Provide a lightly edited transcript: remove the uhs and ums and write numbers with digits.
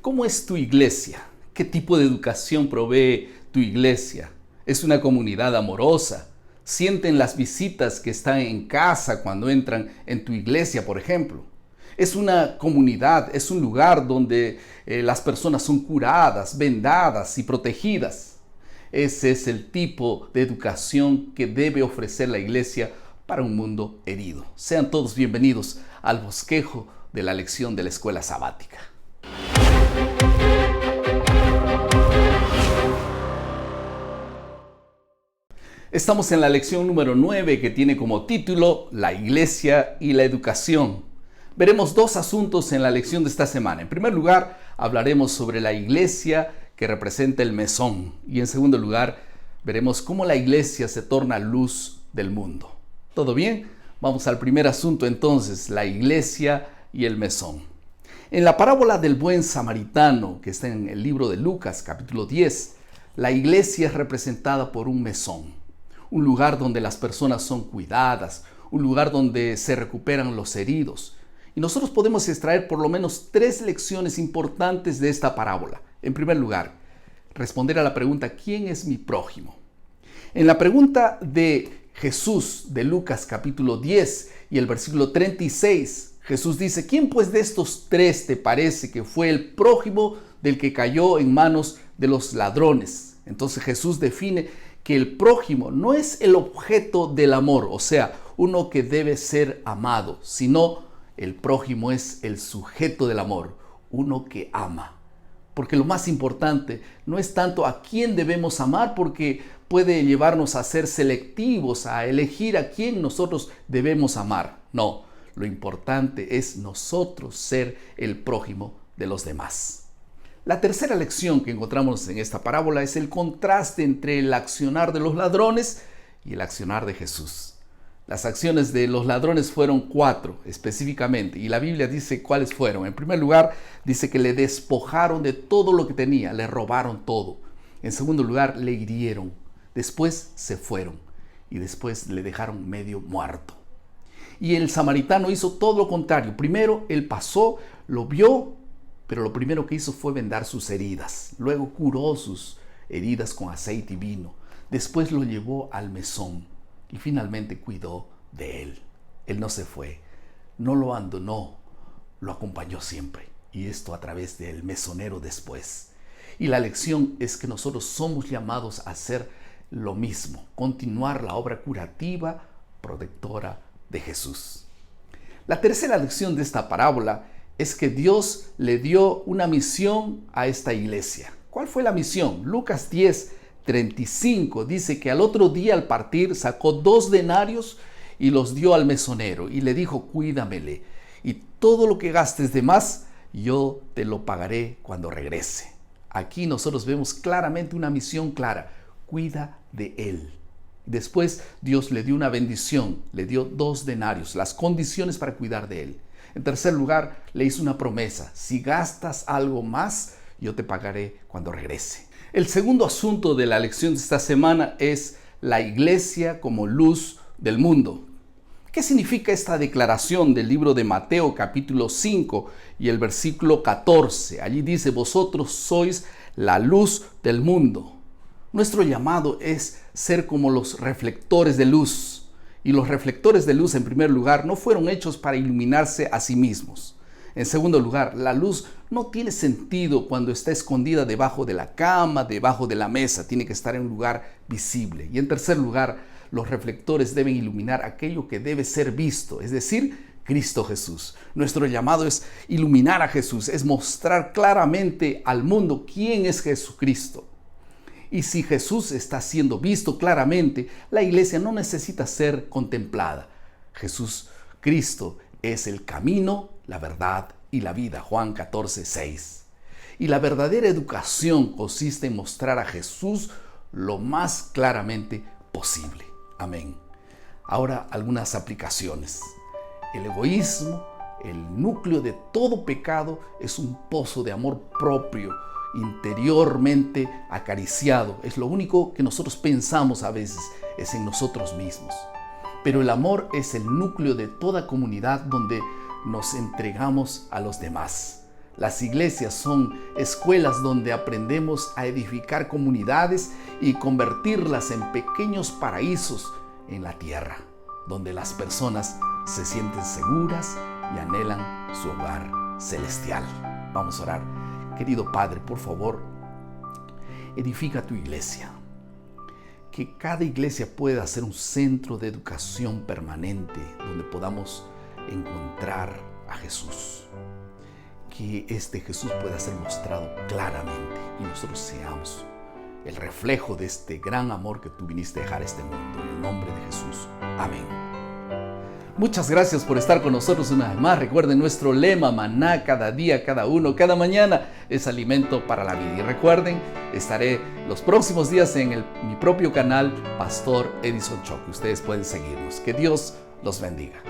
¿Cómo es tu iglesia? ¿Qué tipo de educación provee tu iglesia? ¿Es una comunidad amorosa? ¿Sienten las visitas que están en casa cuando entran en tu iglesia, por ejemplo? Es una comunidad, es un lugar donde las personas son curadas, vendadas y protegidas. Ese es el tipo de educación que debe ofrecer la iglesia para un mundo herido. Sean todos bienvenidos al bosquejo de la lección de la escuela sabática. Estamos en la lección número 9 que tiene como título La iglesia y la educación. Veremos dos asuntos en la lección de esta semana. En primer lugar, hablaremos sobre la iglesia que representa el mesón. Y en segundo lugar, veremos cómo la iglesia se torna luz del mundo. ¿Todo bien? Vamos al primer asunto entonces, la iglesia y el mesón. En la parábola del buen samaritano, que está en el libro de Lucas, capítulo 10, la iglesia es representada por un mesón. Un lugar donde las personas son cuidadas, un lugar donde se recuperan los heridos. Y nosotros podemos extraer por lo menos 3 lecciones importantes de esta parábola. En primer lugar, responder a la pregunta, ¿quién es mi prójimo? En la pregunta de Jesús de Lucas capítulo 10 y el versículo 36, Jesús dice, ¿quién pues de estos 3 te parece que fue el prójimo del que cayó en manos de los ladrones? Entonces Jesús define que el prójimo no es el objeto del amor, o sea, uno que debe ser amado, sino el prójimo es el sujeto del amor, uno que ama. Porque lo más importante no es tanto a quién debemos amar, porque puede llevarnos a ser selectivos, a elegir a quién nosotros debemos amar. No, lo importante es nosotros ser el prójimo de los demás. La tercera lección que encontramos en esta parábola es el contraste entre el accionar de los ladrones y el accionar de Jesús. Las acciones de los ladrones fueron 4 específicamente, y la Biblia dice cuáles fueron. En primer lugar, dice que le despojaron de todo lo que tenía, le robaron todo. En segundo lugar, le hirieron. Después se fueron y después le dejaron medio muerto. Y el samaritano hizo todo lo contrario. Primero, él pasó, lo vio, pero lo primero que hizo fue vendar sus heridas. Luego curó sus heridas con aceite y vino. Después lo llevó al mesón y finalmente cuidó de él. Él no se fue, no lo abandonó, lo acompañó siempre. Y esto a través del mesonero después. Y la lección es que nosotros somos llamados a hacer lo mismo, continuar la obra curativa, protectora de Jesús. La tercera lección de esta parábola es que Dios le dio una misión a esta iglesia. ¿Cuál fue la misión? Lucas 10:35 dice que al otro día al partir sacó 2 denarios y los dio al mesonero y le dijo, cuídamele y todo lo que gastes de más yo te lo pagaré cuando regrese. Aquí nosotros vemos claramente una misión clara, cuida de él. Después Dios le dio una bendición, le dio 2 denarios, las condiciones para cuidar de él. En tercer lugar, le hizo una promesa. Si gastas algo más, yo te pagaré cuando regrese. El segundo asunto de la lección de esta semana es la iglesia como luz del mundo. ¿Qué significa esta declaración del libro de Mateo capítulo 5 y el versículo 14? Allí dice, vosotros sois la luz del mundo. Nuestro llamado es ser como los reflectores de luz. Y los reflectores de luz, en primer lugar, no fueron hechos para iluminarse a sí mismos. En segundo lugar, la luz no tiene sentido cuando está escondida debajo de la cama, debajo de la mesa. Tiene que estar en un lugar visible. Y en tercer lugar, los reflectores deben iluminar aquello que debe ser visto, es decir, Cristo Jesús. Nuestro llamado es iluminar a Jesús, es mostrar claramente al mundo quién es Jesucristo. Y si Jesús está siendo visto claramente, la iglesia no necesita ser contemplada. Jesús, Cristo, es el camino, la verdad y la vida. Juan 14:6. Y la verdadera educación consiste en mostrar a Jesús lo más claramente posible. Amén. Ahora algunas aplicaciones. El egoísmo, el núcleo de todo pecado, es un pozo de amor propio, interiormente acariciado. Es lo único que nosotros pensamos a veces, es en nosotros mismos. Pero el amor es el núcleo de toda comunidad donde nos entregamos a los demás. Las iglesias son escuelas donde aprendemos a edificar comunidades y convertirlas en pequeños paraísos en la tierra, donde las personas se sienten seguras y anhelan su hogar celestial. Vamos a orar. Querido Padre, por favor, edifica tu iglesia. Que cada iglesia pueda ser un centro de educación permanente donde podamos encontrar a Jesús. Que este Jesús pueda ser mostrado claramente y nosotros seamos el reflejo de este gran amor que tú viniste a dejar a este mundo. En el nombre de Jesús. Amén. Muchas gracias por estar con nosotros una vez más. Recuerden nuestro lema: maná cada día, cada uno, cada mañana es alimento para la vida. Y recuerden, estaré los próximos días en mi propio canal, Pastor Edison Choque. Ustedes pueden seguirnos. Que Dios los bendiga.